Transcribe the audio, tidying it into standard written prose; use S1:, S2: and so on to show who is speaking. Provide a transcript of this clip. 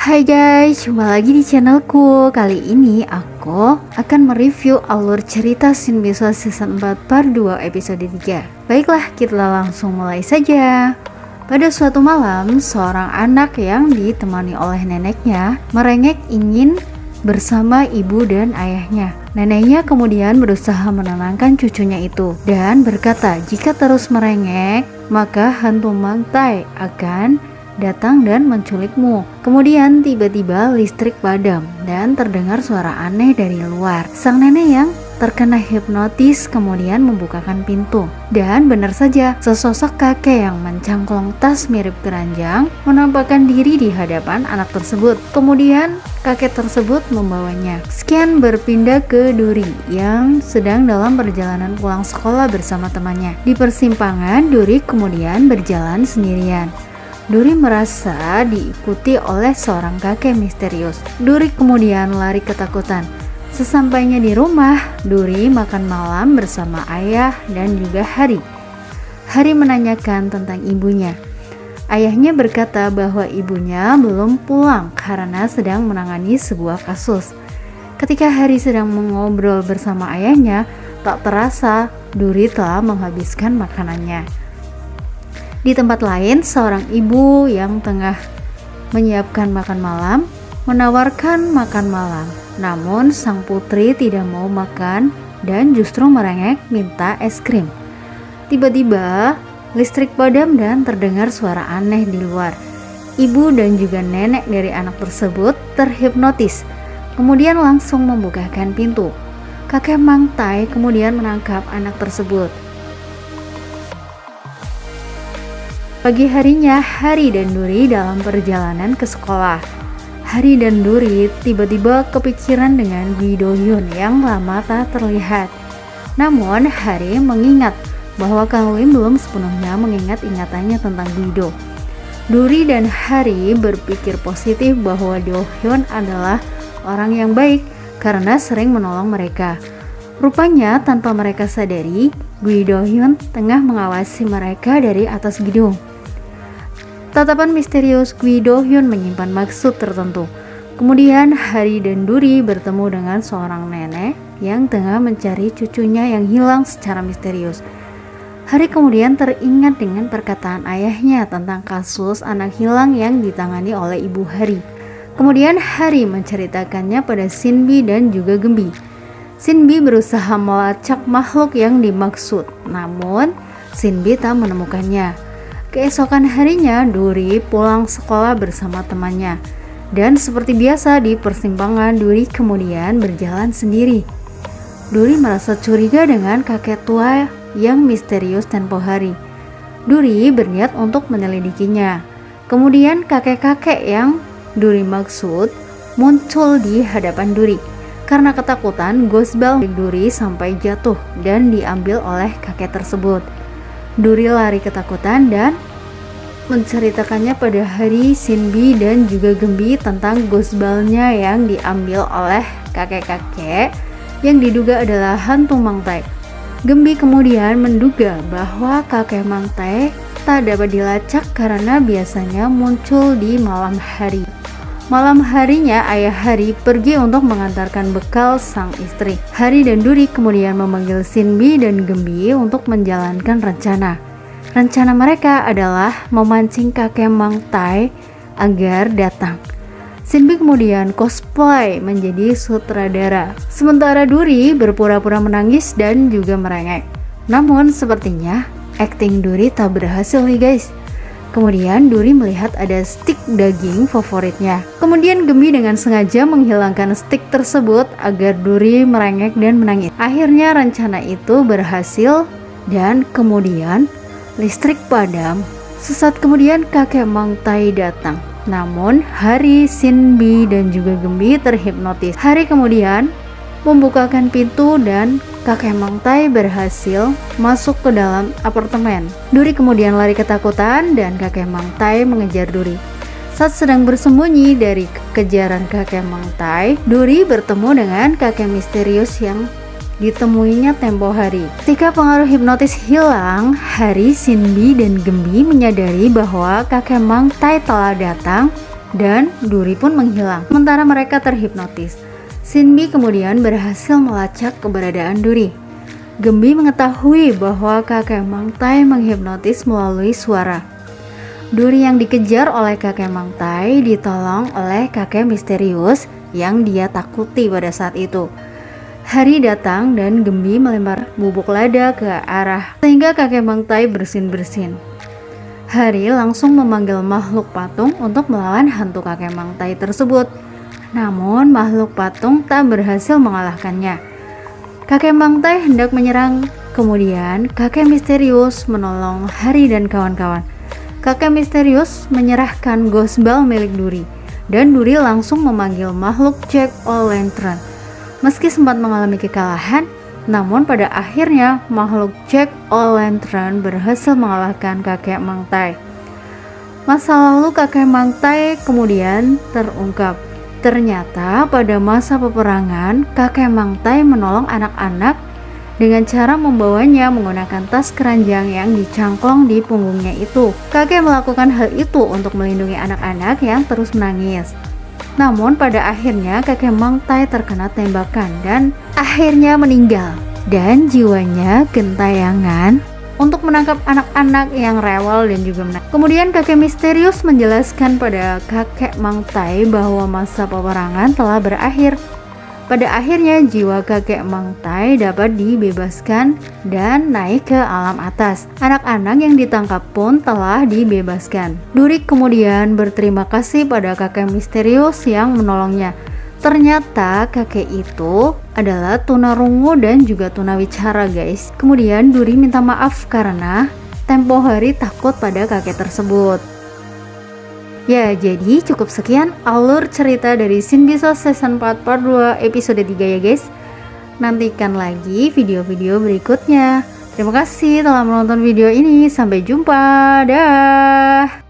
S1: Hai guys, jumpa lagi di channelku. Kali ini aku akan mereview alur cerita Shin Biswa season 4 part 2 episode 3. Baiklah, kita langsung mulai saja. Pada suatu malam, seorang anak yang ditemani oleh neneknya merengek ingin bersama ibu dan ayahnya. Neneknya kemudian berusaha menenangkan cucunya itu dan berkata, jika terus merengek, maka hantu Mangtai akan datang dan menculikmu. Kemudian tiba-tiba listrik padam dan terdengar suara aneh dari luar. Sang nenek yang terkena hipnotis kemudian membukakan pintu. Dan benar saja, sesosok kakek yang mencangklong tas mirip keranjang menampakkan diri di hadapan anak tersebut. Kemudian kakek tersebut membawanya. Sekian berpindah ke Duri yang sedang dalam perjalanan pulang sekolah bersama temannya. Di persimpangan, Duri kemudian berjalan sendirian. Duri merasa diikuti oleh seorang kakek misterius. Duri kemudian lari ketakutan. Sesampainya di rumah, Duri makan malam bersama ayah dan juga Hari. Hari menanyakan tentang ibunya. Ayahnya berkata bahwa ibunya belum pulang karena sedang menangani sebuah kasus. Ketika Hari sedang mengobrol bersama ayahnya, tak terasa Duri telah menghabiskan makanannya. Di tempat lain, seorang ibu yang tengah menyiapkan makan malam menawarkan makan malam. Namun sang putri tidak mau makan dan justru merengek minta es krim. Tiba-tiba listrik padam dan terdengar suara aneh di luar. Ibu dan juga nenek dari anak tersebut terhipnotis, kemudian langsung membukakan pintu. Kakek Mangtai kemudian menangkap anak tersebut. Pagi harinya, Hari dan Duri dalam perjalanan ke sekolah. Hari dan Duri tiba-tiba kepikiran dengan Gwi Do-hyun yang lama tak terlihat. Namun, Hari mengingat bahwa Kang Lim belum sepenuhnya mengingat ingatannya tentang Gwi Do. Duri dan Hari berpikir positif bahwa Do-hyun adalah orang yang baik karena sering menolong mereka. Rupanya tanpa mereka sadari, Gwi Do-hyun tengah mengawasi mereka dari atas gedung. Tatapan misterius Gwi Do-hyun menyimpan maksud tertentu. Kemudian Hari dan Duri bertemu dengan seorang nenek yang tengah mencari cucunya yang hilang secara misterius. Hari kemudian teringat dengan perkataan ayahnya tentang kasus anak hilang yang ditangani oleh ibu Hari. Kemudian Hari menceritakannya pada Shinbi dan juga Gembi. Shinbi berusaha melacak makhluk yang dimaksud, namun Shinbi tak menemukannya. Keesokan harinya, Duri pulang sekolah bersama temannya. Dan seperti biasa di persimpangan, Duri kemudian berjalan sendiri. Duri merasa curiga dengan kakek tua yang misterius tempo hari. Duri berniat untuk menyelidikinya. Kemudian kakek-kakek yang Duri maksud muncul di hadapan Duri. Karena ketakutan, ghost bell Duri sampai jatuh dan diambil oleh kakek tersebut. Duri lari ketakutan dan menceritakannya pada Hari, Shinbi dan juga Gembi tentang ghost ball-nya yang diambil oleh kakek-kakek yang diduga adalah hantu Mangtai. Gembi kemudian menduga bahwa kakek Mangtai tak dapat dilacak karena biasanya muncul di malam hari. Malam harinya, ayah Hari pergi untuk mengantarkan bekal sang istri. Hari dan Duri kemudian memanggil Shinbi dan Gembi untuk menjalankan rencana. Rencana mereka adalah memancing kakek Mangtai agar datang. Shinbi kemudian cosplay menjadi sutradara. Sementara Duri berpura-pura menangis dan juga merengek. Namun sepertinya akting Duri tak berhasil nih guys. Kemudian Duri melihat ada stik daging favoritnya. Kemudian Gembi dengan sengaja menghilangkan stik tersebut agar Duri merengek dan menangis. Akhirnya rencana itu berhasil dan kemudian listrik padam. Sesaat kemudian kakek Mangtai datang. Namun Hari, Shinbi dan juga Gembi terhipnotis. Hari kemudian membukakan pintu dan kakek Mangtai berhasil masuk ke dalam apartemen. Duri kemudian lari ketakutan dan kakek Mangtai mengejar Duri. Saat sedang bersembunyi dari kejaran kakek Mangtai, Duri bertemu dengan kakek misterius yang ditemuinya tempo hari. Ketika pengaruh hipnotis hilang, Hari, Shinbi dan Gembi menyadari bahwa kakek Mangtai telah datang dan Duri pun menghilang. Sementara mereka terhipnotis, Shinbi kemudian berhasil melacak keberadaan Duri. Gembi mengetahui bahwa kakek Mangtai menghipnotis melalui suara. Duri yang dikejar oleh kakek Mangtai ditolong oleh kakek misterius yang dia takuti pada saat itu. Hari datang dan Gembi melempar bubuk lada ke arah sehingga kakek Mangtai bersin-bersin. Hari langsung memanggil makhluk patung untuk melawan hantu kakek Mangtai tersebut. Namun makhluk patung tak berhasil mengalahkannya. Kakek Mangtai hendak menyerang, kemudian kakek misterius menolong Hari dan kawan-kawan. Kakek misterius menyerahkan Ghost Ball milik Duri, dan Duri langsung memanggil makhluk Jack O'Lantern. Meski sempat mengalami kekalahan, namun pada akhirnya makhluk Jack O'Lantern berhasil mengalahkan kakek Mangtai. Masa lalu kakek Mangtai kemudian terungkap. Ternyata pada masa peperangan, kakek Mangtai menolong anak-anak dengan cara membawanya menggunakan tas keranjang yang dicangklong di punggungnya itu. Kakek melakukan hal itu untuk melindungi anak-anak yang terus menangis. Namun pada akhirnya kakek Mangtai terkena tembakan dan akhirnya meninggal. Dan jiwanya gentayangan untuk menangkap anak-anak yang rewel dan juga menangis. Kemudian kakek misterius menjelaskan pada kakek Mangtai bahwa masa peperangan telah berakhir. Pada akhirnya jiwa kakek Mangtai dapat dibebaskan dan naik ke alam atas. Anak-anak yang ditangkap pun telah dibebaskan. Duri kemudian berterima kasih pada kakek misterius yang menolongnya. Ternyata kakek itu adalah tunarungu dan juga tunawicara, guys. Kemudian Duri minta maaf karena tempo hari takut pada kakek tersebut. Ya, jadi cukup sekian alur cerita dari Shinbi Season 4 Part 2 episode 3 ya guys. Nantikan lagi video-video berikutnya. Terima kasih telah menonton video ini. Sampai jumpa. Dah.